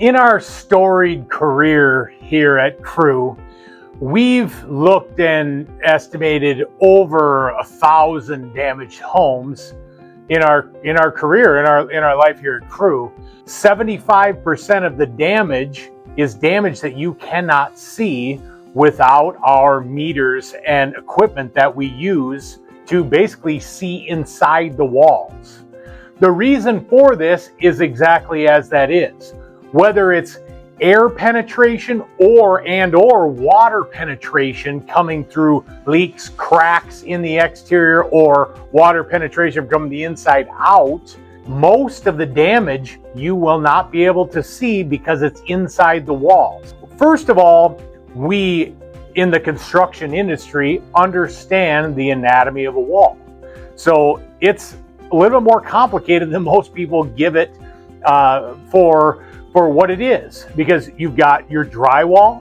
In our storied career here at Crew, we've looked and estimated over 1,000 damaged homes in our career, in our life here at Crew. 75% of the damage is damage that you cannot see without our meters and equipment that we use to basically see inside the walls. The reason for this is exactly as that is. Whether it's air penetration or water penetration coming through leaks, cracks in the exterior, or water penetration from the inside out, most of the damage you will not be able to see because it's inside the walls. First of all, we in the construction industry understand the anatomy of a wall. So it's a little bit more complicated than most people give it for what it is, because you've got your drywall,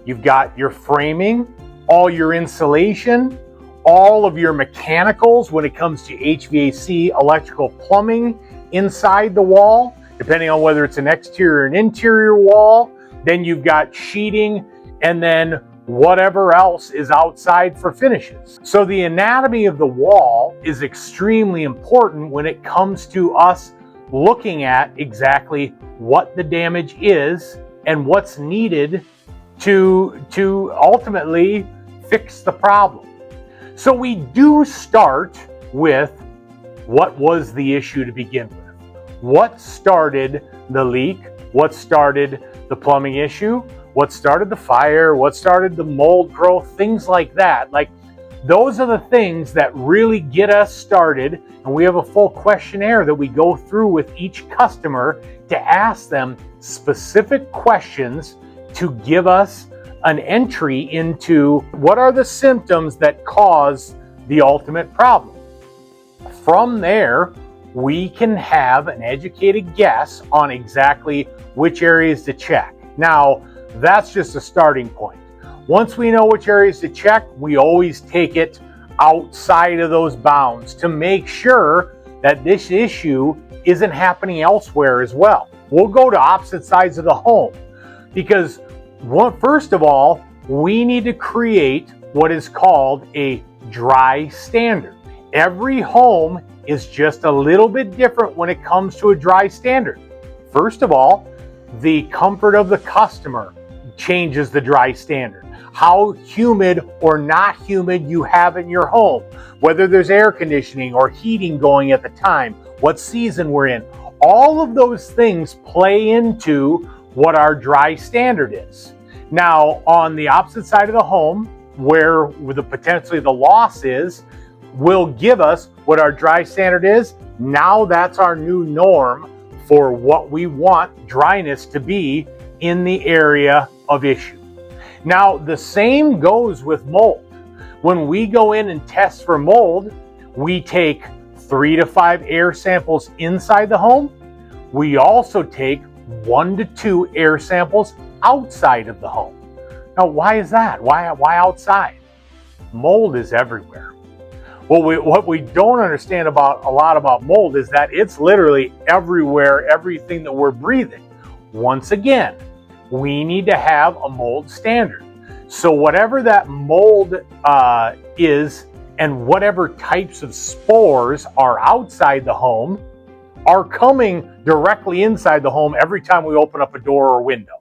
you've got your framing, all your insulation, all of your mechanicals when it comes to HVAC, electrical, plumbing inside the wall, depending on whether it's an exterior or an interior wall. Then you've got sheeting, and then whatever else is outside for finishes. So the anatomy of the wall is extremely important when it comes to us looking at exactly what the damage is and what's needed to ultimately fix the problem. So we do start with what was the issue to begin with. What started the leak? What started the plumbing issue? What started the fire? What started the mold growth? Things like that. Like, those are the things that really get us started, and we have a full questionnaire that we go through with each customer to ask them specific questions to give us an entry into what are the symptoms that cause the ultimate problem. From there, we can have an educated guess on exactly which areas to check. Now, that's just a starting point. Once we know which areas to check, we always take it outside of those bounds to make sure that this issue isn't happening elsewhere as well. We'll go to opposite sides of the home because, first of all, we need to create what is called a dry standard. Every home is just a little bit different when it comes to a dry standard. First of all, the comfort of the customer changes the dry standard. How humid or not humid you have in your home, whether there's air conditioning or heating going at the time, what season we're in. All of those things play into what our dry standard is. Now, on the opposite side of the home, where potentially the loss is, will give us what our dry standard is. Now that's our new norm for what we want dryness to be in the area of issue. Now, the same goes with mold. When we go in and test for mold, we take 3 to 5 air samples inside the home. We also take 1 to 2 air samples outside of the home. Now, why is that? Why outside? Mold is everywhere. What we don't understand a lot about mold is that it's literally everywhere, everything that we're breathing. Once again, we need to have a mold standard. So whatever that mold is and whatever types of spores are outside the home are coming directly inside the home every time we open up a door or window.